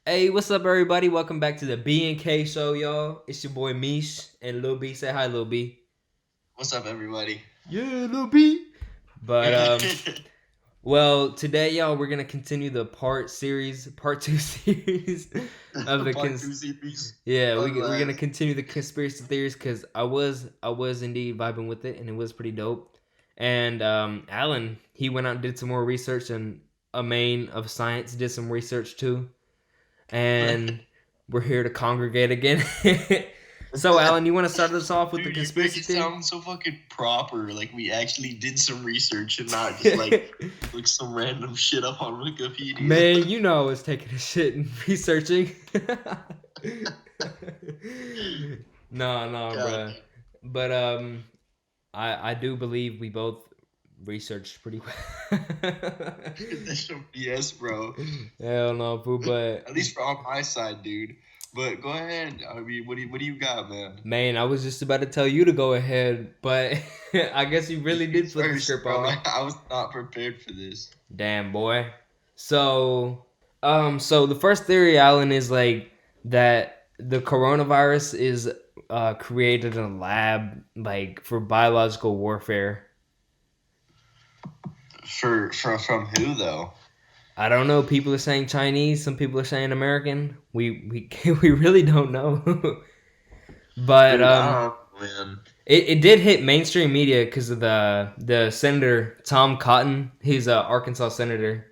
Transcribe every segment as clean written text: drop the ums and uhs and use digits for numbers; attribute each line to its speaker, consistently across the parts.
Speaker 1: Hey, what's up, everybody? Welcome back to the B and K show, y'all. It's your boy Mish and Lil B. Say hi, Lil B.
Speaker 2: What's up, everybody?
Speaker 1: Yeah, Lil B. But well, today, y'all, we're gonna continue the part two series of the
Speaker 2: Part two series.
Speaker 1: yeah,
Speaker 2: At
Speaker 1: we're gonna
Speaker 2: last.
Speaker 1: continue the conspiracy theories because I was indeed vibing with it and it was pretty dope. And Alan, he went out and did some more research, and a main of science did some research too. And we're here to congregate again. So, Alan, you want to start us off with the
Speaker 2: Dude, you make
Speaker 1: conspiracy
Speaker 2: it
Speaker 1: theory?
Speaker 2: sound so fucking proper. Like we actually did some research and not just like look some random shit up on Wikipedia.
Speaker 1: Man, you know I was taking a shit and researching. No,
Speaker 2: God,
Speaker 1: bruh. But I do believe we both researched pretty well.
Speaker 2: that's some BS, bro.
Speaker 1: Hell no, fool. But
Speaker 2: At least for on my side, dude. But go ahead. I mean, what do you got, man?
Speaker 1: man, I was just about to tell you to go ahead, but I guess you really
Speaker 2: You
Speaker 1: did flip the
Speaker 2: first,
Speaker 1: script
Speaker 2: bro.
Speaker 1: on me.
Speaker 2: I was not prepared for this.
Speaker 1: Damn, boy. So, so the first theory, Alan, is like that the coronavirus is created in a lab, like for biological warfare.
Speaker 2: From who though?
Speaker 1: I don't know. People are saying Chinese. Some people are saying American. We we really don't know. But
Speaker 2: Dude, I don't know, man.
Speaker 1: it did hit mainstream media because of the senator Tom Cotton. He's a Arkansas senator,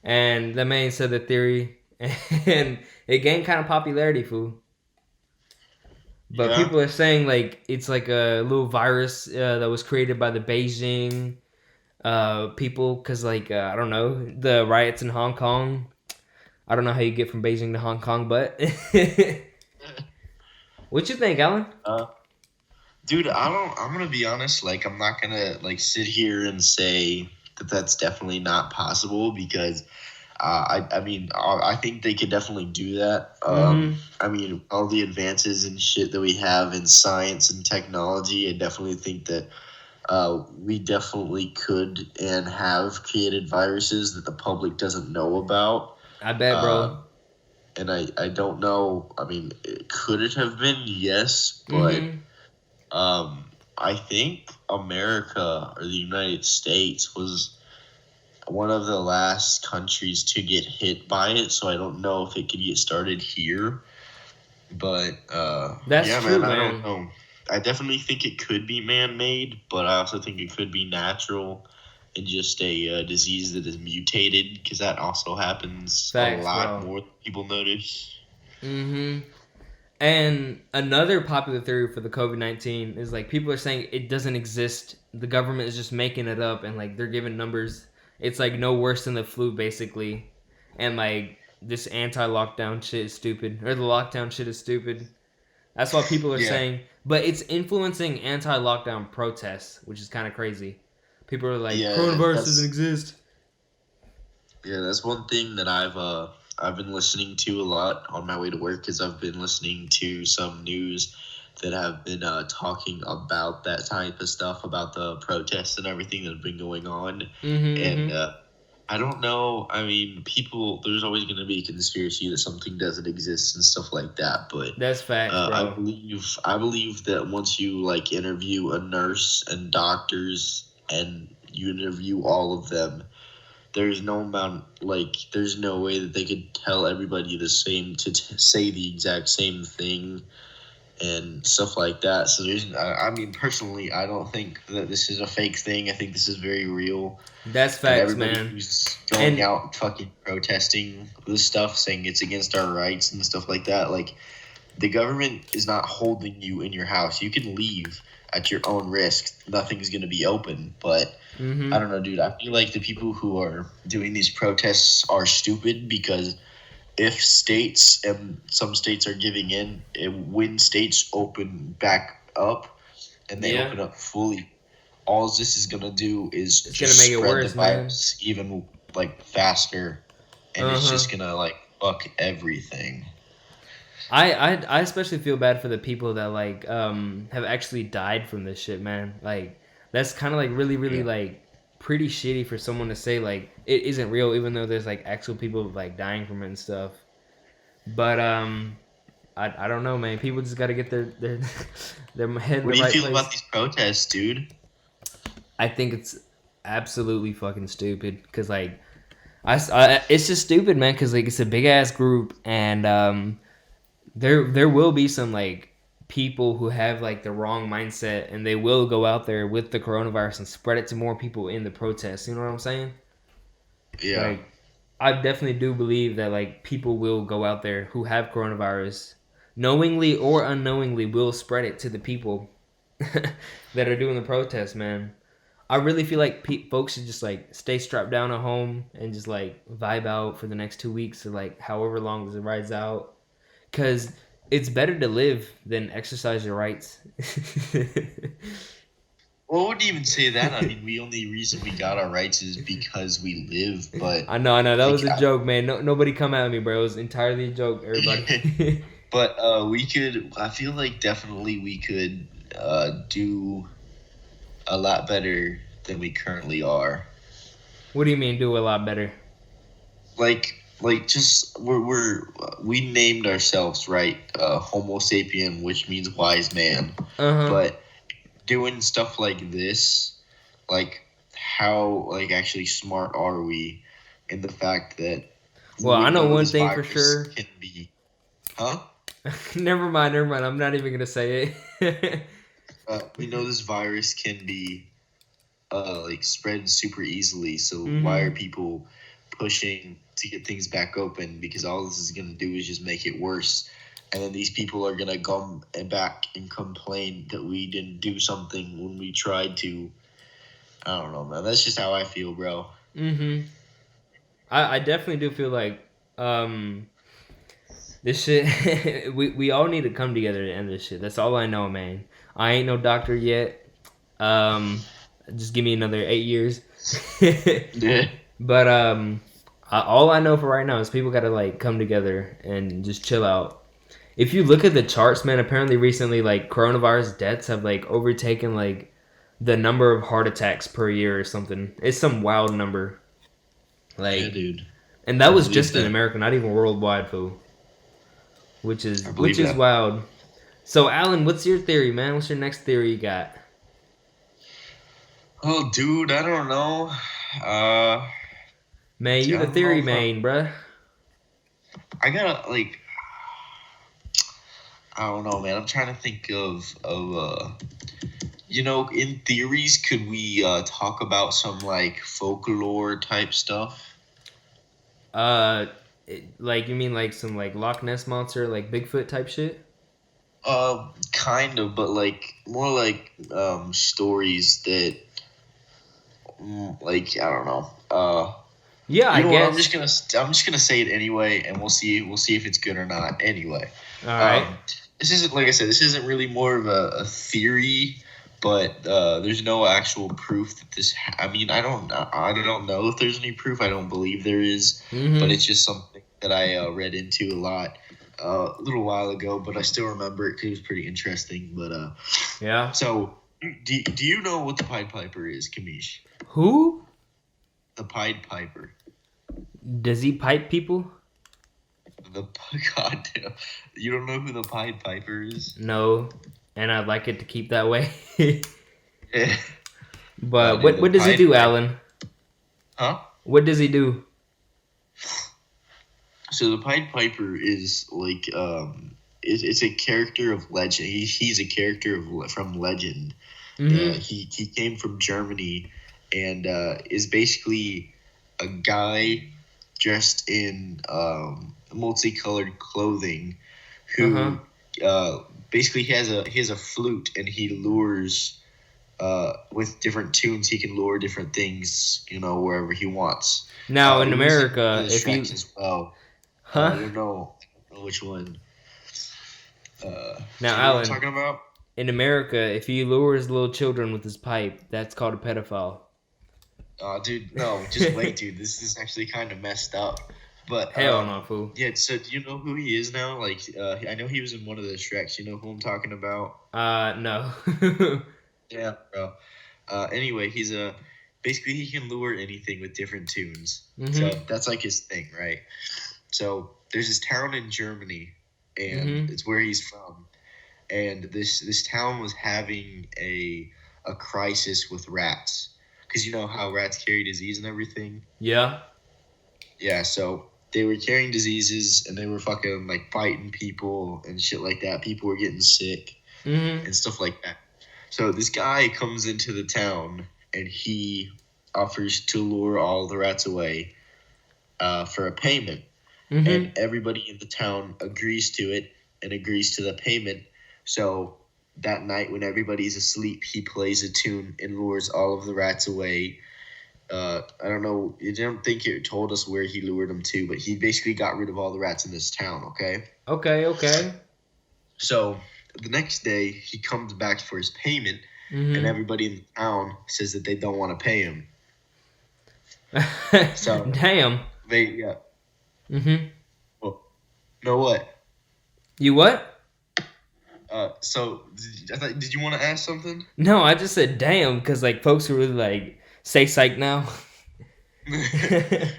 Speaker 1: and the man said the theory, and it gained kind of popularity, fool. But
Speaker 2: Yeah.
Speaker 1: people are saying like it's like a little virus that was created by the Beijing people, because like I don't know, the riots in Hong Kong. I don't know how you get from Beijing to Hong Kong, but what you think, Alan?
Speaker 2: Uh, Dude, I'm gonna be honest. Like, I'm not gonna like sit here and say that that's definitely not possible because I think they could definitely do that.
Speaker 1: Mm-hmm.
Speaker 2: I mean, all the advances and shit that we have in science and technology, I definitely think that we definitely could and have created viruses that the public doesn't know about.
Speaker 1: I bet,
Speaker 2: Uh,
Speaker 1: bro.
Speaker 2: and I don't know. I mean, could it have been? Yes, but
Speaker 1: Mm-hmm.
Speaker 2: I think America or the United States was one of the last countries to get hit by it, so I don't know if it could get started here. But
Speaker 1: That's
Speaker 2: yeah,
Speaker 1: true,
Speaker 2: man, I don't
Speaker 1: man.
Speaker 2: know. I definitely think it could be man-made, but I also think it could be natural and just a disease that is mutated because that also happens a
Speaker 1: Facts,
Speaker 2: lot
Speaker 1: bro.
Speaker 2: more than people notice.
Speaker 1: Mm-hmm. And another popular theory for the COVID-19 is like people are saying it doesn't exist. The government is just making it up, and like they're giving numbers. It's like no worse than the flu, basically. And like this anti-lockdown shit is stupid, or the lockdown shit is stupid. That's what people are
Speaker 2: Yeah,
Speaker 1: saying. But it's influencing anti-lockdown protests, which is kind of crazy. People are like,
Speaker 2: yeah,
Speaker 1: coronavirus doesn't
Speaker 2: that's
Speaker 1: exist.
Speaker 2: Yeah, that's one thing that I've been listening to a lot on my way to work is I've been listening to some news that have been talking about that type of stuff about the protests and everything that have been going on, and
Speaker 1: Mm-hmm.
Speaker 2: I don't know. I mean, people there's always going to be a conspiracy that something doesn't exist and stuff like that, but
Speaker 1: That's facts,
Speaker 2: I
Speaker 1: bro.
Speaker 2: believe I believe that once you like interview a nurse and doctors and you interview all of them there's no amount like there's no way that they could tell everybody the same say the exact same thing and stuff like that. So I mean, personally, I don't think that this is a fake thing. I think this is very real.
Speaker 1: That's
Speaker 2: And
Speaker 1: facts,
Speaker 2: everybody
Speaker 1: man.
Speaker 2: who's going
Speaker 1: And
Speaker 2: out fucking protesting this stuff, saying it's against our rights and stuff like that, like the government is not holding you in your house. You can leave at your own risk. Nothing's going to be open, but I
Speaker 1: mm-hmm.
Speaker 2: don't know, dude. I feel like the people who are doing these protests are stupid because if states and some states are giving in, when states open back up and they
Speaker 1: Yeah,
Speaker 2: open up fully, all this is gonna do is
Speaker 1: it's gonna
Speaker 2: just
Speaker 1: make it
Speaker 2: spread the
Speaker 1: worse, man.
Speaker 2: virus even like faster, and
Speaker 1: Uh
Speaker 2: it's
Speaker 1: huh.
Speaker 2: just gonna like fuck everything.
Speaker 1: I especially feel bad for the people that like have actually died from this shit, man. Like that's kind of like really
Speaker 2: Yeah.
Speaker 1: like pretty shitty for someone to say like it isn't real, even though there's like actual people like dying from it and stuff. But I don't know, man. People just got to get their their head in
Speaker 2: What
Speaker 1: the
Speaker 2: do you
Speaker 1: right
Speaker 2: feel about
Speaker 1: place.
Speaker 2: these protests, dude?
Speaker 1: I think it's absolutely fucking stupid because like it's just stupid, man. Because like it's a big ass group, and there will be some like people who have like the wrong mindset, and they will go out there with the coronavirus and spread it to more people in the protests. You know what I'm saying?
Speaker 2: Yeah.
Speaker 1: Like I definitely do believe that like people will go out there who have coronavirus, knowingly or unknowingly, will spread it to the people that are doing the protests, man. I really feel like folks should just like stay strapped down at home and just like vibe out for the next 2 weeks or like however long this rides out, because it's better to live than exercise your rights.
Speaker 2: Well, I wouldn't even say that. I mean, we only reason we got our rights is because we live. But
Speaker 1: I know that
Speaker 2: like,
Speaker 1: was a joke, man. No, nobody come at me, bro. It was entirely a joke, everybody.
Speaker 2: but we could. I feel like definitely we could do a lot better than we currently are.
Speaker 1: What do you mean do a lot better?
Speaker 2: Like just we named ourselves right, Homo sapien, which means wise man.
Speaker 1: Uh huh.
Speaker 2: But doing stuff like this, like how like actually smart are we in the fact that
Speaker 1: Well, I
Speaker 2: we
Speaker 1: know
Speaker 2: know
Speaker 1: one
Speaker 2: this
Speaker 1: thing for
Speaker 2: virus
Speaker 1: sure.
Speaker 2: can be, huh?
Speaker 1: Never mind, never mind. I'm not even gonna say it.
Speaker 2: We know this virus can be like spread super easily. So why are
Speaker 1: hmm
Speaker 2: people pushing to get things back open? Because all this is gonna do is just make it worse. And then these people are gonna come and back and complain that we didn't do something when we tried to. I don't know, man. That's just how I feel, bro.
Speaker 1: hmm I definitely do feel like um this shit. We all need to come together to end this shit. That's all I know, man. I ain't no doctor yet. Um, just give me another 8 years.
Speaker 2: Yeah.
Speaker 1: But all I know for right now is people got to like come together and just chill out. If you look at the charts, man, apparently recently like coronavirus deaths have like overtaken like the number of heart attacks per year or something. It's some wild number.
Speaker 2: Yeah,
Speaker 1: Like,
Speaker 2: dude.
Speaker 1: and that
Speaker 2: I
Speaker 1: was
Speaker 2: believe
Speaker 1: just in
Speaker 2: that.
Speaker 1: America, not even worldwide, fool.
Speaker 2: I
Speaker 1: Which
Speaker 2: believe
Speaker 1: is
Speaker 2: that.
Speaker 1: wild. So, Alan, what's your theory, man? What's your next theory you got?
Speaker 2: Oh, dude, I don't know. Uh,
Speaker 1: Man,
Speaker 2: I
Speaker 1: you the
Speaker 2: don't know
Speaker 1: theory
Speaker 2: if
Speaker 1: man, bruh.
Speaker 2: I gotta like. I don't know, man. I'm trying to think of in theories, could we talk about some like folklore type stuff?
Speaker 1: Uh, like you mean like some like Loch Ness monster, like Bigfoot type shit?
Speaker 2: Kind of, but like more like stories that, like I don't know.
Speaker 1: Yeah,
Speaker 2: You
Speaker 1: I
Speaker 2: know what?
Speaker 1: guess.
Speaker 2: I'm just gonna say it anyway, and we'll see if it's good or not. Anyway,
Speaker 1: All right.
Speaker 2: this isn't like I said. This isn't really more of a theory, but there's no actual proof that this. I mean, I don't know if there's any proof. I don't believe there is, but
Speaker 1: Mm-hmm.
Speaker 2: it's just something that I read into a lot a little while ago. But I still remember it because it was pretty interesting. But
Speaker 1: Yeah.
Speaker 2: so do you know what the Pied Piper is, Kamish?
Speaker 1: Who
Speaker 2: The Pied Piper.
Speaker 1: does he pipe people?
Speaker 2: The goddamn, you don't know who the Pied Piper is?
Speaker 1: No, and I'd like it to keep that way.
Speaker 2: Yeah. No,
Speaker 1: But
Speaker 2: dude, the
Speaker 1: what does he
Speaker 2: Pied
Speaker 1: do,
Speaker 2: Piper.
Speaker 1: Alan?
Speaker 2: Huh?
Speaker 1: What does he do?
Speaker 2: So the Pied Piper is like it's a character of legend. He's a character from legend.
Speaker 1: Mm-hmm.
Speaker 2: He came from Germany, and is basically a guy dressed in multicolored clothing
Speaker 1: Uh huh.
Speaker 2: who basically he has a flute, and he lures with different tunes. He can lure different things, wherever he wants.
Speaker 1: Now in
Speaker 2: He was in one of
Speaker 1: America,
Speaker 2: the
Speaker 1: if
Speaker 2: Shreks
Speaker 1: you,
Speaker 2: as well.
Speaker 1: huh?
Speaker 2: I don't know which one.
Speaker 1: Now
Speaker 2: Do you know what I'm
Speaker 1: Alan,
Speaker 2: talking about?
Speaker 1: in America, if he lures little children with his pipe, that's called a pedophile.
Speaker 2: Dude, no, just wait, dude. This is actually kind of messed up. But
Speaker 1: Hell no, fool.
Speaker 2: yeah. So do you know who he is now? Like, I know he was in one of the Shreks. You know who I'm talking about?
Speaker 1: No.
Speaker 2: Yeah, bro. Anyway, he's a basically he can lure anything with different tunes. So
Speaker 1: mhm.
Speaker 2: that's like his thing, right? So there's this town in Germany, and
Speaker 1: Mm-hmm.
Speaker 2: it's where he's from. And this town was having a crisis with rats, because you know how rats carry disease and everything.
Speaker 1: Yeah.
Speaker 2: Yeah, so they were carrying diseases and they were fucking like biting people and shit like that. People were getting sick
Speaker 1: Mm-hmm.
Speaker 2: and stuff like that. So this guy comes into the town and he offers to lure all the rats away for a payment.
Speaker 1: Mm-hmm.
Speaker 2: And everybody in the town agrees to it and agrees to the payment. So that night when everybody's asleep, he plays a tune and lures all of the rats away. I don't know. I don't think it told us where he lured them to, but he basically got rid of all the rats in this town. Okay.
Speaker 1: Okay. Okay.
Speaker 2: So the next day he comes back for his payment, and
Speaker 1: Mm-hmm.
Speaker 2: everybody in the town says that they don't want to pay him. So
Speaker 1: Damn.
Speaker 2: they yeah.
Speaker 1: Mm-hmm.
Speaker 2: Well, know what?
Speaker 1: You what?
Speaker 2: So did you want to ask something?
Speaker 1: No, I just said damn because like folks are really like say psych now.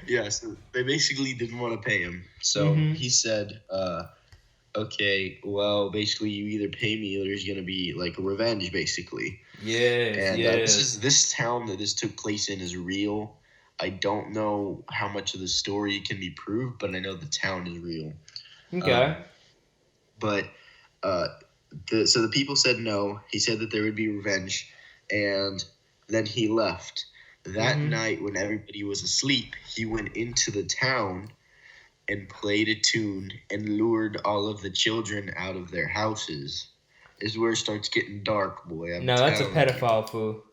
Speaker 2: Yeah, so they basically didn't want to pay him. So
Speaker 1: Mm-hmm.
Speaker 2: he said, okay, well, basically you either pay me or there's gonna be like a revenge, basically.
Speaker 1: Yes.
Speaker 2: And
Speaker 1: Yes.
Speaker 2: this town that this took place in is real. I don't know how much of the story can be proved, but I know the town is real.
Speaker 1: Okay.
Speaker 2: Um, but uh, so the people said no. He said that there would be revenge, and then he left. That
Speaker 1: Mm-hmm.
Speaker 2: night, when everybody was asleep, he went into the town and played a tune and lured all of the children out of their houses. This is where it starts getting dark, boy. I'm
Speaker 1: No, that's a
Speaker 2: telling you.
Speaker 1: pedophile fool.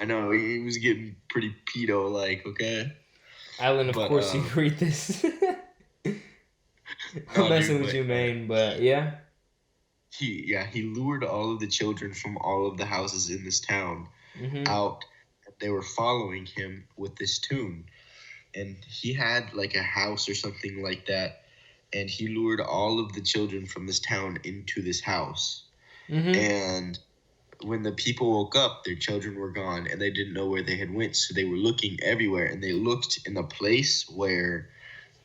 Speaker 2: I know he was getting pretty pedo like, okay?
Speaker 1: Alan, of
Speaker 2: But
Speaker 1: course you read this. I'm
Speaker 2: no,
Speaker 1: messing
Speaker 2: dude.
Speaker 1: with
Speaker 2: But
Speaker 1: you, man, but yeah.
Speaker 2: he lured all of the children from all of the houses in this town
Speaker 1: Mm-hmm.
Speaker 2: out. They were following him with this tune, and he had like a house or something like that, and he lured all of the children from this town into this house.
Speaker 1: Mm-hmm.
Speaker 2: And when the people woke up, their children were gone, and they didn't know where they had went. So they were looking everywhere, and they looked in the place where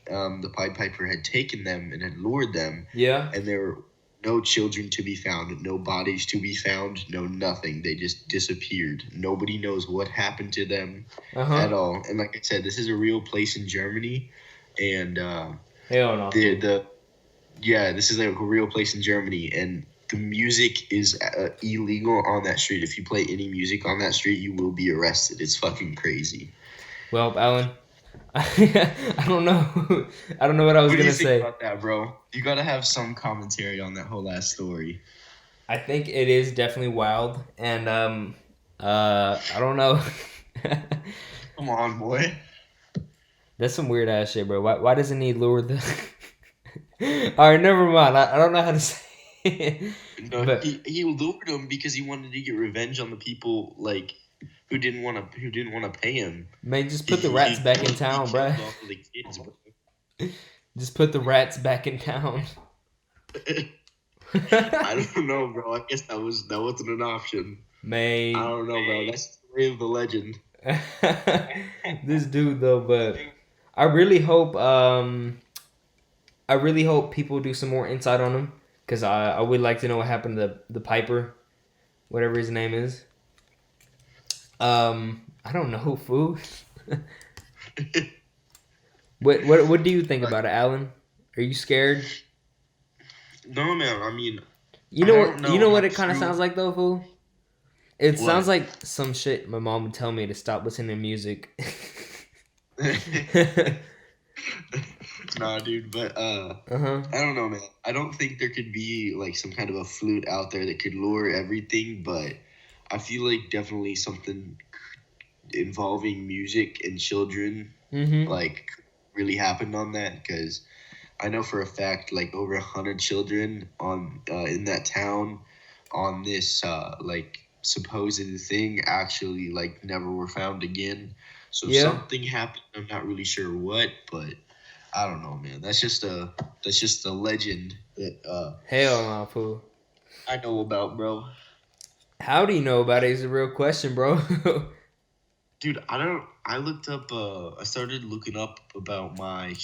Speaker 2: the Pied Piper had taken them and had lured them,
Speaker 1: Yeah.
Speaker 2: and there were no children to be found, no bodies to be found, no nothing. They just disappeared. Nobody knows what happened to them
Speaker 1: Uh-huh.
Speaker 2: at all. And like I said, this is a real place in Germany, and
Speaker 1: Hell no,
Speaker 2: the
Speaker 1: fool.
Speaker 2: the yeah, this is like a real place in Germany, and the music is illegal on that street. If you play any music on that street, you will be arrested. It's fucking crazy.
Speaker 1: Well, Alan, I don't know. I don't know what I was
Speaker 2: What do you
Speaker 1: gonna
Speaker 2: think
Speaker 1: say.
Speaker 2: about that, bro? You gotta have some commentary on that whole last story.
Speaker 1: I think it is definitely wild, and I don't know.
Speaker 2: Come on, boy.
Speaker 1: That's some weird ass shit, bro. Why doesn't he lure the? All right, never mind. I don't know how to say it,
Speaker 2: No,
Speaker 1: but
Speaker 2: he lured him because he wanted to get revenge on the people like who didn't want to pay him.
Speaker 1: man, just put the rats back in
Speaker 2: He
Speaker 1: town,
Speaker 2: killed
Speaker 1: bro.
Speaker 2: all of the kids, bro.
Speaker 1: Just put the rats back in town.
Speaker 2: I don't know, bro. I guess that wasn't an option. I
Speaker 1: Man,
Speaker 2: don't know, bro. That's the story of the legend.
Speaker 1: this dude though, but I really hope people do some more insight on him because I would like to know what happened to the Piper, whatever his name is. I don't know, fool. What do you think about it, Alan? Are you scared?
Speaker 2: No, man. I mean,
Speaker 1: You
Speaker 2: I
Speaker 1: know
Speaker 2: don't
Speaker 1: what? You
Speaker 2: know
Speaker 1: know
Speaker 2: how
Speaker 1: what it kind of
Speaker 2: true.
Speaker 1: sounds like though, fool. It sounds
Speaker 2: What?
Speaker 1: like some shit my mom would tell me to stop listening to music.
Speaker 2: Nah, dude. But
Speaker 1: Uh-huh.
Speaker 2: I don't know, man. I don't think there could be like some kind of a flute out there that could lure everything, but I feel like definitely something involving music and children
Speaker 1: Mm-hmm.
Speaker 2: like really happened on that, because I know for a fact like over 100 children on in that town on this like supposed thing actually like never were found again. So
Speaker 1: Yeah.
Speaker 2: something happened. I'm not really sure what, but I don't know, man. That's just a legend that
Speaker 1: Hell no, fool.
Speaker 2: I know about, bro.
Speaker 1: How do you know about it is a real question, bro.
Speaker 2: Dude, I don't. I looked up. I started looking up about my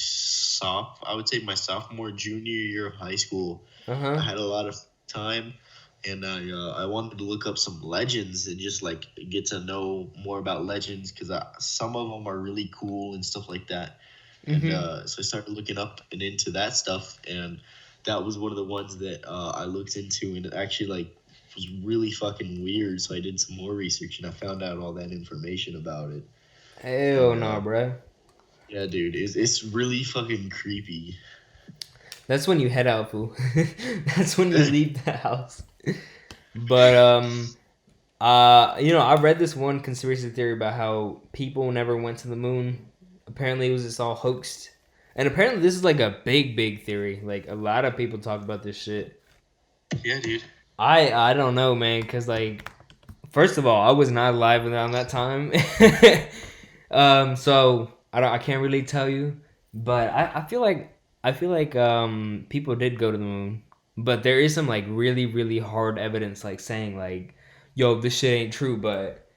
Speaker 2: I would say my sophomore, junior year of high school.
Speaker 1: Uh
Speaker 2: I
Speaker 1: huh.
Speaker 2: had a lot of time, and I wanted to look up some legends and just like get to know more about legends because some of them are really cool and stuff like that. And
Speaker 1: Mhm.
Speaker 2: so I started looking up and into that stuff, and that was one of the ones that I looked into, and it actually like was really fucking weird. So I did some more research, and I found out all that information about it.
Speaker 1: Hell
Speaker 2: And
Speaker 1: no, bruh.
Speaker 2: yeah, dude, it's really fucking creepy.
Speaker 1: That's when you head out, fool. That's when you leave the house. But I read this one conspiracy theory about how people never went to the moon. Apparently, it was just all hoaxed, and apparently, this is like a big, big theory. Like a lot of people talk about this shit.
Speaker 2: Yeah, dude.
Speaker 1: I don't know, man, because like first of all, I was not alive around that time, so I can't really tell you. But I feel like people did go to the moon, but there is some like really really hard evidence like saying like, yo, this shit ain't true. But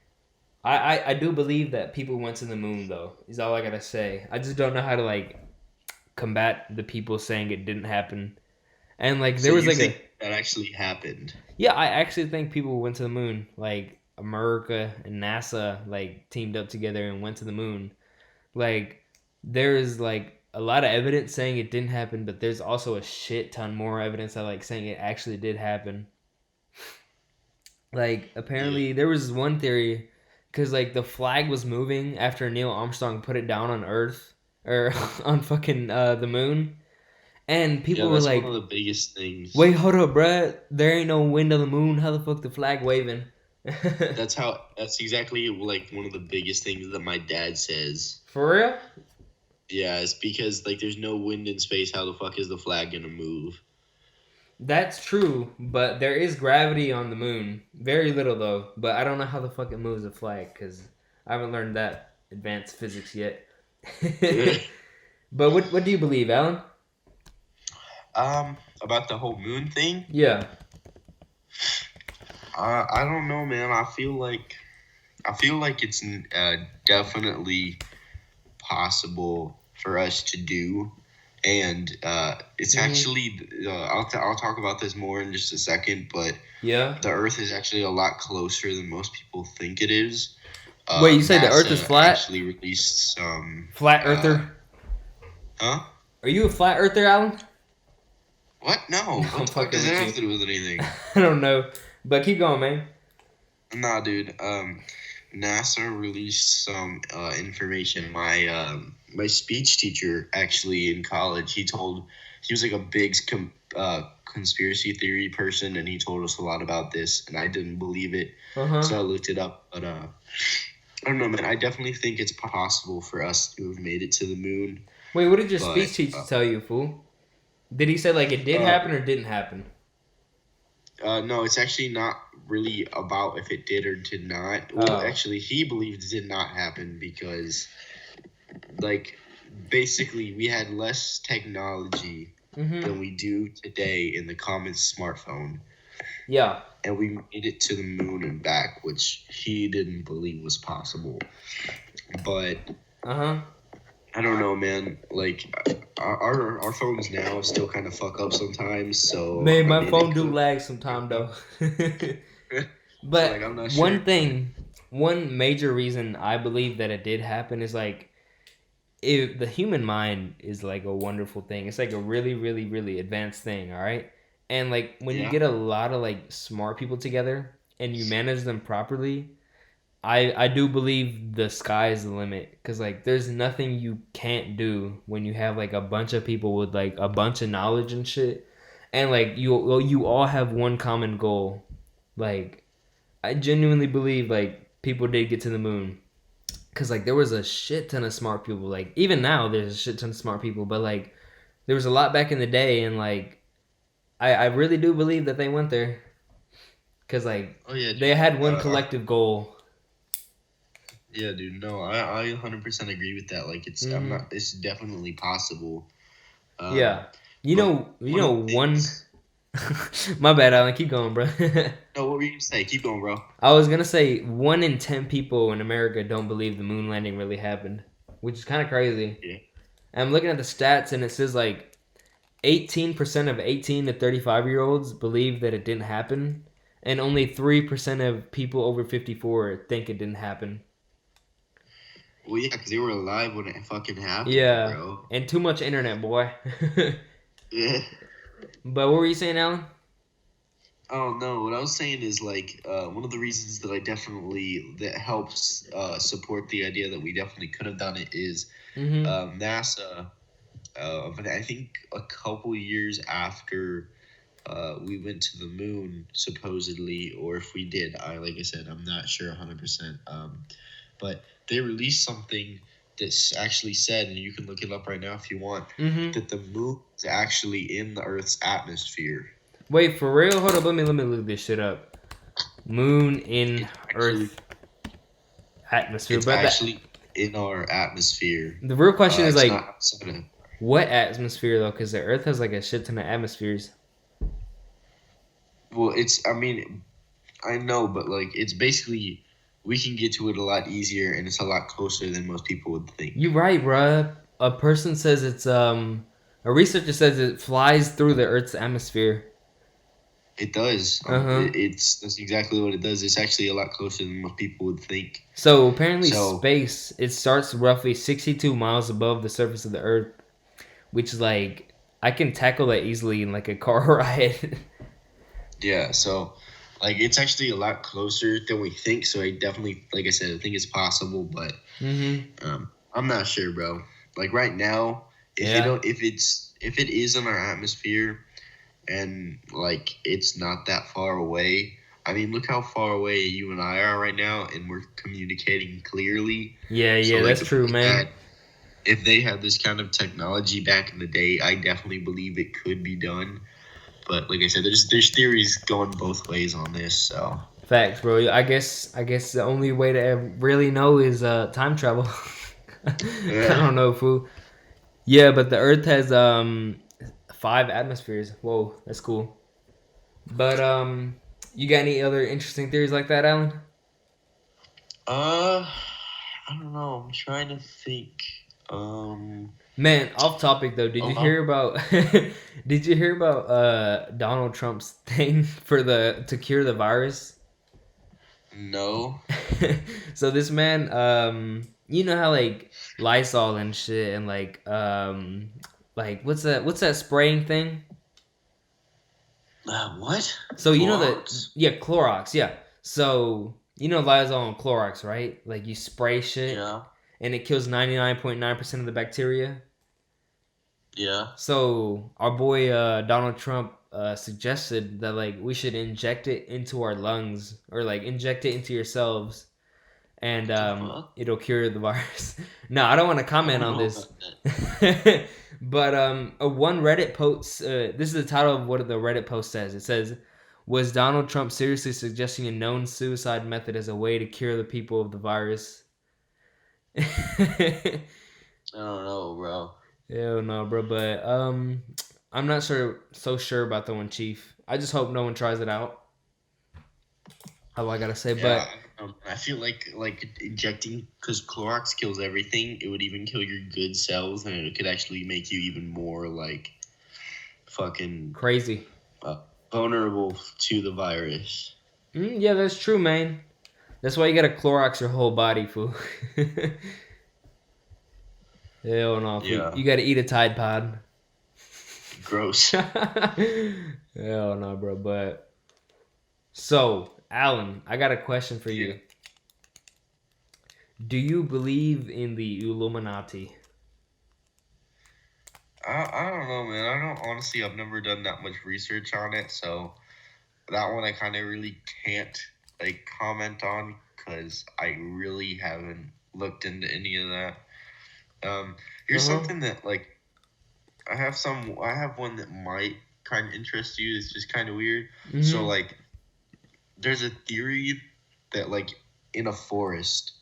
Speaker 1: I do believe that people went to the moon though. Is all I gotta say. I just don't know how to like combat the people saying it didn't happen. And like
Speaker 2: So
Speaker 1: there was
Speaker 2: you
Speaker 1: like
Speaker 2: think
Speaker 1: a
Speaker 2: that actually happened?
Speaker 1: yeah, I actually think people went to the moon. Like America and NASA like teamed up together and went to the moon. Like there is like a lot of evidence saying it didn't happen, but there's also a shit ton more evidence that like saying it actually did happen. Like
Speaker 2: Yeah.
Speaker 1: apparently there was one theory because like the flag was moving after Neil Armstrong put it down on Earth or on fucking the moon, and
Speaker 2: Yeah,
Speaker 1: people were
Speaker 2: that's one of
Speaker 1: like,
Speaker 2: the biggest things.
Speaker 1: "Wait, hold up, bruh. There ain't no wind on the moon. How the fuck the flag waving?"
Speaker 2: That's exactly like one of the biggest things that my dad says.
Speaker 1: For real?
Speaker 2: Yeah, it's because like there's no wind in space. How the fuck is the flag gonna move?
Speaker 1: That's true, but there is gravity on the moon. Very little though, but I don't know how the fuck it moves a flag because I haven't learned that advanced physics yet. But what do you believe, Alan?
Speaker 2: About the whole moon thing.
Speaker 1: Yeah.
Speaker 2: I don't know, man. I feel like it's definitely possible for us to do, and it's
Speaker 1: Hmm.
Speaker 2: actually I'll talk about this more in just a second, but
Speaker 1: Yeah.
Speaker 2: the Earth is actually a lot closer than most people think it is.
Speaker 1: Wait, you say the Earth is
Speaker 2: NASA
Speaker 1: flat?
Speaker 2: actually released some.
Speaker 1: Flat Earther?
Speaker 2: Huh?
Speaker 1: Are you a flat Earther, Alan?
Speaker 2: What? No.
Speaker 1: No,
Speaker 2: What
Speaker 1: I'm
Speaker 2: the fuck
Speaker 1: fucking
Speaker 2: does that
Speaker 1: with
Speaker 2: have
Speaker 1: you.
Speaker 2: to do with anything?
Speaker 1: I don't know, but keep going, man.
Speaker 2: Nah, dude. NASA released some information. My speech teacher actually in college, he was like a big conspiracy theory person, and he told us a lot about this, and I didn't believe it,
Speaker 1: Uh huh.
Speaker 2: so I looked it up. But I don't know, man. I definitely think it's possible for us to have made it to the moon,
Speaker 1: Wait, what did your
Speaker 2: but
Speaker 1: speech teacher tell you, fool? Did he say like it did
Speaker 2: uh,
Speaker 1: happen or didn't happen?
Speaker 2: no, it's actually not really about if it did or did not. Well,
Speaker 1: Oh.
Speaker 2: actually, he believed it did not happen because like basically we had less technology
Speaker 1: Mm-hmm.
Speaker 2: than we do today in the common smartphone,
Speaker 1: Yeah.
Speaker 2: and we made it to the moon and back, which he didn't believe was possible. But
Speaker 1: Uh huh.
Speaker 2: I don't know, man. Like our phones now still kind of fuck up sometimes, so
Speaker 1: Man,
Speaker 2: I
Speaker 1: my
Speaker 2: mean it
Speaker 1: phone do
Speaker 2: could.
Speaker 1: lag sometime though.
Speaker 2: So like
Speaker 1: But
Speaker 2: I'm not sure.
Speaker 1: one thing, one major reason I believe that it did happen is like if the human mind is like a wonderful thing. It's like a really, really, really advanced thing, all right? And like when you
Speaker 2: Yeah.
Speaker 1: get a lot of like smart people together and you manage them properly, I do believe the sky is the limit because like there's nothing you can't do when you have like a bunch of people with like a bunch of knowledge and shit, and like you all have one common goal. Like I genuinely believe like people did get to the moon because like there was a shit ton of smart people. Like even now there's a shit ton of smart people, but like there was a lot back in the day, and like I really do believe that they went there because like
Speaker 2: Oh yeah,
Speaker 1: they
Speaker 2: dude.
Speaker 1: had one collective goal.
Speaker 2: Yeah, dude. No, I 100% agree with that. Like, I'm
Speaker 1: Hmm.
Speaker 2: not. It's definitely possible. Um,
Speaker 1: Yeah.
Speaker 2: but
Speaker 1: You
Speaker 2: one of
Speaker 1: know
Speaker 2: the
Speaker 1: one
Speaker 2: things.
Speaker 1: My bad, Alan. Keep going, bro.
Speaker 2: No, what were you gonna say? Keep going, bro.
Speaker 1: I was gonna say 1 in 10 people in America don't believe the moon landing really happened, which is kind of crazy.
Speaker 2: Yeah.
Speaker 1: And I'm looking at the stats, and it says like 18% of 18 to 35-year-olds believe that it didn't happen, and only 3% of people over 54 think it didn't happen.
Speaker 2: Well, yeah, because they were alive when it fucking happened,
Speaker 1: Yeah,
Speaker 2: bro.
Speaker 1: and too much internet, boy.
Speaker 2: Yeah.
Speaker 1: But what were you saying, Alan?
Speaker 2: Oh no, what I was saying is like one of the reasons that I definitely that helps support the idea that we definitely could have done it is
Speaker 1: Mm-hmm.
Speaker 2: NASA. But I think a couple years after we went to the moon, supposedly, or if we did, like I said, I'm not sure 100%. But they released something that's actually said, and you can look it up right now if you want,
Speaker 1: Mm-hmm.
Speaker 2: that the moon is actually in the Earth's atmosphere.
Speaker 1: Wait, for real? Hold up. Let me look this shit up. Moon in
Speaker 2: It's actually
Speaker 1: Earth atmosphere,
Speaker 2: it's
Speaker 1: but
Speaker 2: actually in our atmosphere.
Speaker 1: the real question is
Speaker 2: It's
Speaker 1: like,
Speaker 2: not outside of.
Speaker 1: what atmosphere though? Because the Earth has like a shit ton of atmospheres.
Speaker 2: Well, it's. I mean, I know, but like, it's basically we can get to it a lot easier, and it's a lot closer than most people would think.
Speaker 1: You right, bruh. A person says it's a researcher says it flies through the Earth's atmosphere.
Speaker 2: It does.
Speaker 1: Uh huh.
Speaker 2: It's that's exactly what it does. It's actually a lot closer than most people would think.
Speaker 1: So apparently,
Speaker 2: So
Speaker 1: space it starts roughly 62 miles above the surface of the Earth, which is like I can tackle that easily in like a car ride.
Speaker 2: yeah, so like it's actually a lot closer than we think. So I definitely, like I said, I think it's possible, but
Speaker 1: Mm-hmm.
Speaker 2: I'm not sure, bro. Like right now,
Speaker 1: Yeah.
Speaker 2: if it is in our atmosphere and like it's not that far away. I mean, look how far away you and I are right now, and we're communicating clearly.
Speaker 1: Yeah.
Speaker 2: So
Speaker 1: Yeah.
Speaker 2: like
Speaker 1: That's true, man.
Speaker 2: if they had this kind of technology back in the day, I definitely believe it could be done. But like I said, there's theories going both ways on this. So
Speaker 1: Facts, bro. I guess the only way to really know is time travel. I
Speaker 2: yeah.
Speaker 1: don't know, fool. Yeah, but the Earth has 5 atmospheres. Whoa, that's cool. But you got any other interesting theories like that, Alan?
Speaker 2: Uh, I don't know. I'm trying to think. Um.
Speaker 1: Man, off topic though. Did
Speaker 2: Oh
Speaker 1: you
Speaker 2: well.
Speaker 1: hear about? Did you hear about Donald Trump's thing for the to cure the virus?
Speaker 2: No.
Speaker 1: So this man, you know how like Lysol and shit, and like what's that spraying thing?
Speaker 2: What?
Speaker 1: So you know that
Speaker 2: Clorox?
Speaker 1: yeah, Clorox, yeah. So you know Lysol and Clorox, right? Like you spray shit
Speaker 2: Yeah.
Speaker 1: and it kills 99.9% of the bacteria.
Speaker 2: Yeah.
Speaker 1: So our boy Donald Trump suggested that like we should inject it into our lungs or like inject it into yourselves and
Speaker 2: What the fuck?
Speaker 1: it'll cure the virus. No, I don't want to
Speaker 2: I
Speaker 1: comment
Speaker 2: don't
Speaker 1: on
Speaker 2: know
Speaker 1: this.
Speaker 2: about that.
Speaker 1: But a one Reddit post. This is the title of what the Reddit post says. It says, "Was Donald Trump seriously suggesting a known suicide method as a way to cure the people of the virus?"
Speaker 2: I don't know, bro.
Speaker 1: Hell no, bro. But I'm not so sure about the one, Chief. I just hope no one tries it out. All I gotta say,
Speaker 2: Yeah,
Speaker 1: but
Speaker 2: I feel like injecting because Clorox kills everything. It would even kill your good cells, and it could actually make you even more like fucking
Speaker 1: crazy.
Speaker 2: uh, vulnerable to the virus.
Speaker 1: Yeah, that's true, man. That's why you gotta Clorox your whole body, fool. Hell no, fool.
Speaker 2: Yeah,
Speaker 1: You gotta eat a Tide Pod.
Speaker 2: gross.
Speaker 1: Hell no, bro. But so, Alan, I got a question for
Speaker 2: Yeah.
Speaker 1: you. Do you believe in the Illuminati?
Speaker 2: I don't know, man. I don't honestly. I've never done that much research on it, so that one I kind of really can't like comment on because I really haven't looked into any of that.
Speaker 1: Uh
Speaker 2: Here's
Speaker 1: huh.
Speaker 2: something that like I have one that might kind of interest you. It's just kind of weird. So
Speaker 1: Mhm.
Speaker 2: like there's a theory that like in a forest,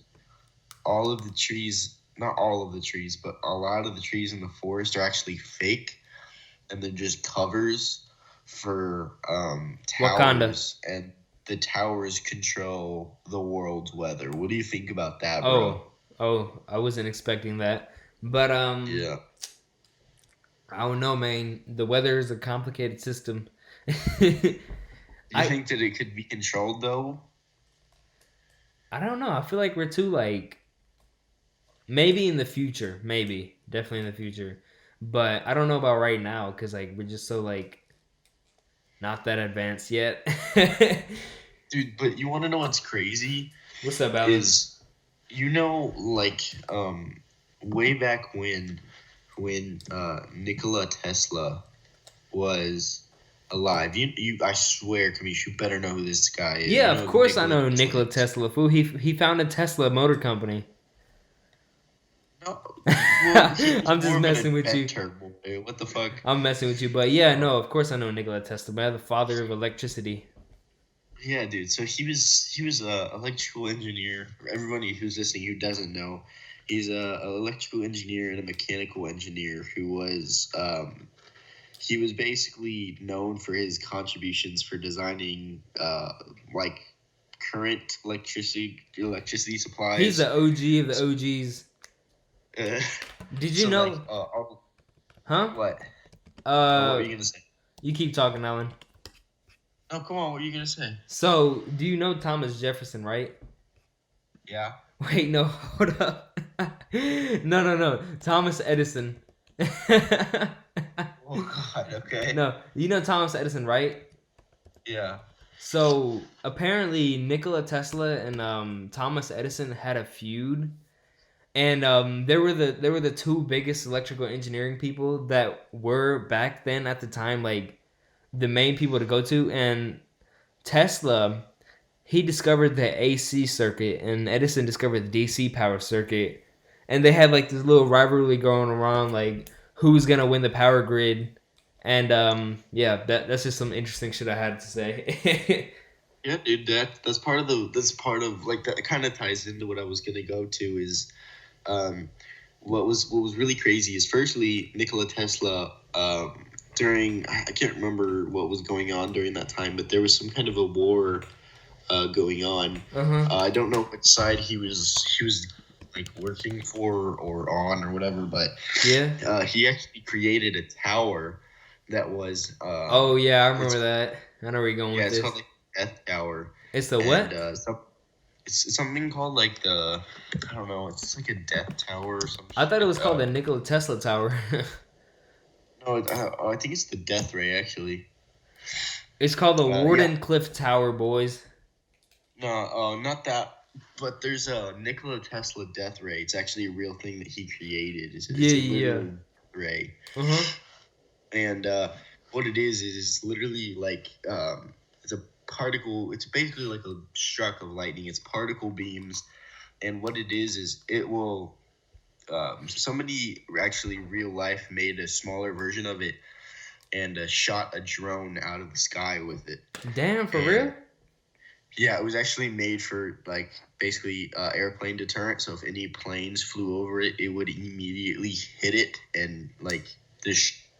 Speaker 2: all of the trees, not all of the trees, but a lot of the trees in the forest are actually fake and they're just covers for
Speaker 1: Wakanda.
Speaker 2: towers, and the towers control the world's weather. What do you think about that, bro?
Speaker 1: Oh, oh, I wasn't expecting that. But
Speaker 2: Yeah.
Speaker 1: I don't know, man. The weather is a complicated system.
Speaker 2: Do you
Speaker 1: I
Speaker 2: think that it could be controlled though?
Speaker 1: I don't know. I feel like we're too like maybe in the future, maybe definitely in the future, but I don't know about right now because like we're just so like not that advanced yet.
Speaker 2: Dude, but you want to know what's crazy?
Speaker 1: What's up, Alan?
Speaker 2: Is like way back when Nikola Tesla was alive. You I swear, Kamish, you better know who this guy is. You
Speaker 1: Yeah, of
Speaker 2: know who
Speaker 1: course I
Speaker 2: Nikola
Speaker 1: know
Speaker 2: Tesla
Speaker 1: Nikola
Speaker 2: is?
Speaker 1: Tesla. Fool, he founded Tesla Motor Company.
Speaker 2: No, well, he was
Speaker 1: I'm just
Speaker 2: more of an
Speaker 1: messing with you.
Speaker 2: inventor, boy. What the fuck?
Speaker 1: I'm messing with you, but yeah,
Speaker 2: Um,
Speaker 1: no, of course I know Nikola Tesla, man, the father of electricity.
Speaker 2: yeah, dude. So he was a electrical engineer. For everybody who's listening who doesn't know, he's a electrical engineer and a mechanical engineer who was he was basically known for his contributions for designing like current electricity
Speaker 1: He's
Speaker 2: supplies.
Speaker 1: the OG of the OGs.
Speaker 2: Uh,
Speaker 1: Did you
Speaker 2: so like
Speaker 1: know? Huh?
Speaker 2: what? Oh, what were
Speaker 1: Uh,
Speaker 2: you gonna say?
Speaker 1: you keep talking, Alan.
Speaker 2: Oh, come on, what are you gonna say?
Speaker 1: So, do you know Thomas Jefferson, right?
Speaker 2: Yeah.
Speaker 1: Wait, no, hold up. No. Thomas Edison.
Speaker 2: Oh God. Okay.
Speaker 1: No, you know Thomas Edison, right?
Speaker 2: Yeah.
Speaker 1: So apparently Nikola Tesla and Thomas Edison had a feud, and they were the two biggest electrical engineering people that were back then at the time, like the main people to go to. And Tesla, he discovered the AC circuit, and Edison discovered the DC power circuit, and they had like this little rivalry going around, like who's gonna win the power grid. And yeah, that's just some interesting shit I had to say.
Speaker 2: Yeah, dude. That's part of like that kind of ties into what I was gonna go to is um what was really crazy is firstly Nikola Tesla during I can't remember what was going on during that time, but there was some kind of a war going on.
Speaker 1: Uh huh.
Speaker 2: I don't know which side he was like working for or on or whatever, but
Speaker 1: Yeah.
Speaker 2: he actually created a tower that was
Speaker 1: Oh yeah, I
Speaker 2: it's
Speaker 1: remember that. I know where you're going
Speaker 2: yeah,
Speaker 1: with
Speaker 2: it's called
Speaker 1: this.
Speaker 2: like Death Tower,
Speaker 1: It's the
Speaker 2: and
Speaker 1: what?
Speaker 2: it's something called like the I don't know, it's like a Death Tower or some
Speaker 1: I
Speaker 2: shit
Speaker 1: thought it
Speaker 2: like
Speaker 1: was called
Speaker 2: that.
Speaker 1: the Nikola Tesla Tower.
Speaker 2: No, I think it's the Death Ray actually.
Speaker 1: It's called the
Speaker 2: Yeah,
Speaker 1: Warden Cliff Tower, boys.
Speaker 2: no, not that. But there's a Nikola Tesla Death Ray. It's actually a real thing that he created.
Speaker 1: Yeah,
Speaker 2: It's a
Speaker 1: yeah.
Speaker 2: literal ray,
Speaker 1: Uh huh.
Speaker 2: and what it is literally like it's a particle. It's basically like a struck of lightning. It's particle beams, and what it is it will. Somebody actually real life made a smaller version of it and shot a drone out of the sky with it.
Speaker 1: Damn, for
Speaker 2: And
Speaker 1: real?
Speaker 2: yeah, it was actually made for like basically airplane deterrent. So if any planes flew over it, it would immediately hit it and like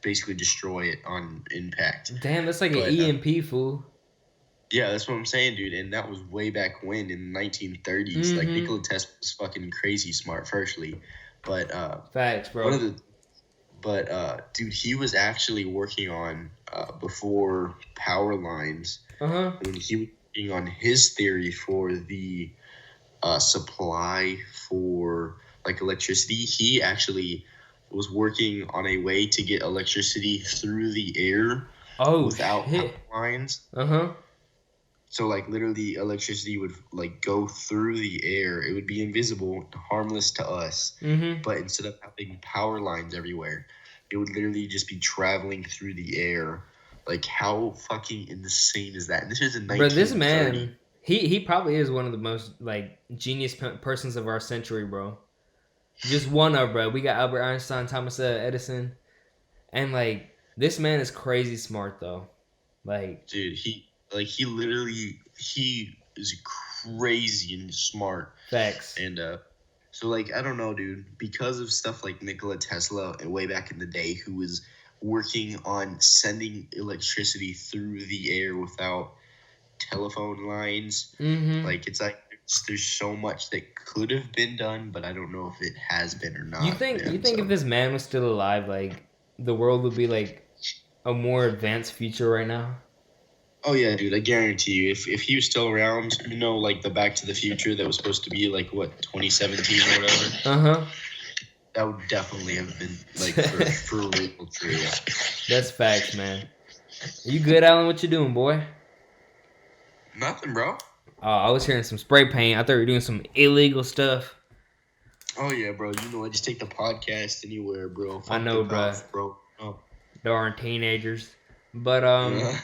Speaker 2: basically destroy it on impact.
Speaker 1: Damn, that's like an
Speaker 2: But
Speaker 1: EMP fool.
Speaker 2: yeah, that's what I'm saying, dude. And that was way back when in the 1930s. Like
Speaker 1: Mm-hmm.
Speaker 2: Nikola Tesla was fucking crazy smart, firstly, but
Speaker 1: Facts,
Speaker 2: one
Speaker 1: bro.
Speaker 2: of the but dude, he was actually working on before power lines
Speaker 1: Uh huh.
Speaker 2: when he was working on his theory for the supply for like electricity. He actually was working on a way to get electricity through the air
Speaker 1: Oh
Speaker 2: without power
Speaker 1: shit.
Speaker 2: lines.
Speaker 1: Uh huh.
Speaker 2: So like literally electricity would like go through the air. It would be invisible, harmless to us.
Speaker 1: Mm-hmm.
Speaker 2: But instead of having power lines everywhere, it would literally just be traveling through the air. Like how fucking insane is that? And this is in
Speaker 1: Bro, this
Speaker 2: 1930.
Speaker 1: man, he probably is one of the most like genius persons of our century, bro. Just one of, bro. We got Albert Einstein, Thomas Edison, and like this man is crazy smart though. Like
Speaker 2: Dude, he literally he is crazy and smart.
Speaker 1: facts.
Speaker 2: And so like I don't know, dude, because of stuff like Nikola Tesla and way back in the day who was working on sending electricity through the air without telephone lines.
Speaker 1: Mm-hmm.
Speaker 2: Like, it's like there's so much that could have been done, but I don't know if it has been or
Speaker 1: You
Speaker 2: not,
Speaker 1: think you
Speaker 2: man.
Speaker 1: think if
Speaker 2: So,
Speaker 1: this man was still alive, like the world would be like a more advanced future right now?
Speaker 2: oh yeah, dude, I guarantee you, if he was still around, like the Back to the Future that was supposed to be like what 2017 or whatever,
Speaker 1: Uh
Speaker 2: that would definitely have been like
Speaker 1: huh.
Speaker 2: for real true.
Speaker 1: That's facts, man. You good, Alan? What you doing, boy?
Speaker 2: Nothing, bro.
Speaker 1: I was hearing some spray paint. I thought you were doing some illegal stuff.
Speaker 2: Oh yeah, bro. I just take the podcast anywhere, bro.
Speaker 1: I
Speaker 2: Fuck the
Speaker 1: know, bruh.
Speaker 2: cops, bro. Oh.
Speaker 1: Darn teenagers. But
Speaker 2: Yeah.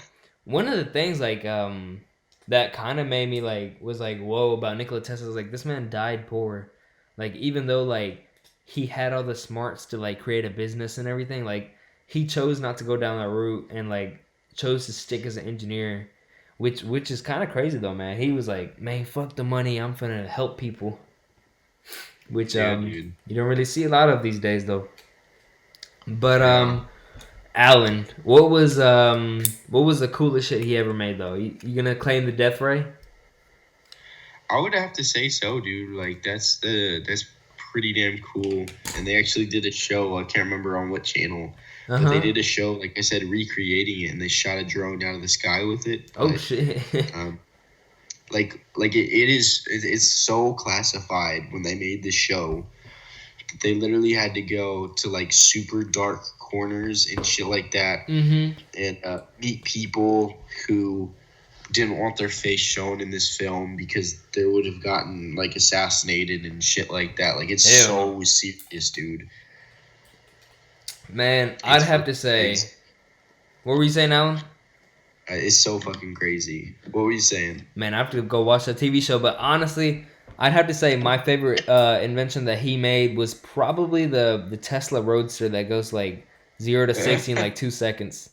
Speaker 1: one of the things that kind of made me like was like whoa about Nikola Tesla was like this man died poor. Like even though like he had all the smarts to like create a business and everything, like he chose not to go down that route and like chose to stick as an engineer, which is kind of crazy though, man. He was like, man, fuck the money, I'm finna help people, which
Speaker 2: Yeah, dude.
Speaker 1: you don't really see a lot of these days though. But
Speaker 2: Yeah.
Speaker 1: Alan, what was the coolest shit he ever made though? You gonna claim the death ray?
Speaker 2: I would have to say so, dude. Like that's pretty damn cool. And they actually did a show. I can't remember on what channel,
Speaker 1: Uh
Speaker 2: but they
Speaker 1: huh.
Speaker 2: did a show. Like I said, recreating it, and they shot a drone out of the sky with it.
Speaker 1: Oh
Speaker 2: But
Speaker 1: shit.
Speaker 2: um, it's so classified when they made the show. They literally had to go to like super dark corners and shit like that,
Speaker 1: Mm-hmm.
Speaker 2: and meet people who didn't want their face shown in this film because they would have gotten like assassinated and shit like that. Like it's
Speaker 1: Hell no.
Speaker 2: so serious, dude.
Speaker 1: Man, I'd
Speaker 2: It's
Speaker 1: have
Speaker 2: fucking
Speaker 1: to say.
Speaker 2: crazy.
Speaker 1: What were you saying, Alan?
Speaker 2: It's so fucking crazy. What were you saying?
Speaker 1: Man, I have to go watch that TV show. But honestly, I'd have to say my favorite invention that he made was probably the Tesla Roadster that goes like 0 to 60 in like 2 seconds.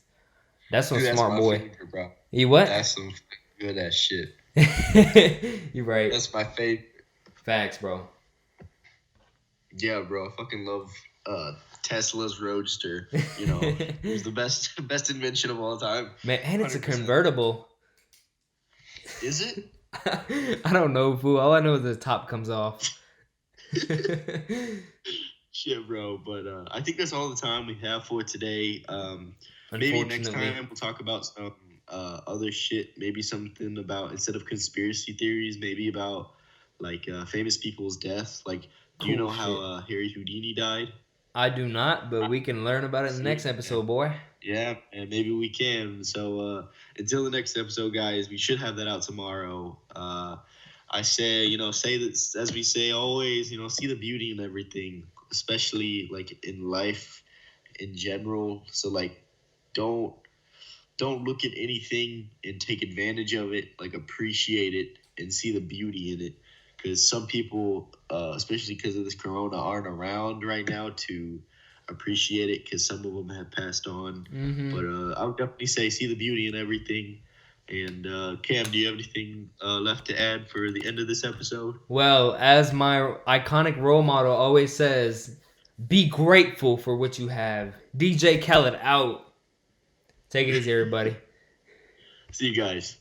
Speaker 1: That's some
Speaker 2: Dude, that's
Speaker 1: smart
Speaker 2: my
Speaker 1: boy.
Speaker 2: favorite, bro.
Speaker 1: You what?
Speaker 2: That's some good ass shit.
Speaker 1: You're right.
Speaker 2: That's my favorite.
Speaker 1: Facts, bro.
Speaker 2: Yeah, bro. I fucking love Tesla's Roadster. It was the best invention of all time.
Speaker 1: Man, and it's a
Speaker 2: 100%.
Speaker 1: convertible.
Speaker 2: Is it?
Speaker 1: I don't know, fool. All I know is the top comes off.
Speaker 2: Shit, bro. But I think that's all the time we have for today. Maybe next
Speaker 1: Unfortunately.
Speaker 2: time we'll talk about some other shit. Maybe something about, instead of conspiracy theories, maybe about like famous people's deaths. Like, do you
Speaker 1: Cool
Speaker 2: know how
Speaker 1: shit.
Speaker 2: Harry Houdini died?
Speaker 1: I do not, but we can learn about it in the next
Speaker 2: See,
Speaker 1: episode, boy.
Speaker 2: yeah, and maybe we can. So until the next episode, guys, we should have that out tomorrow. I say, say this as we say always. See the beauty in everything, especially like in life in general. So like, don't don't look at anything and take advantage of it. Like appreciate it and see the beauty in it. Because some people, especially because of this corona, aren't around right now to appreciate it. Because some of them have passed on.
Speaker 1: Mm-hmm.
Speaker 2: But I would definitely say see the beauty in everything. And Cam, do you have anything left to add for the end of this episode?
Speaker 1: Well, as my iconic role model always says, be grateful for what you have. DJ Khaled out. Take it easy, everybody.
Speaker 2: See you guys.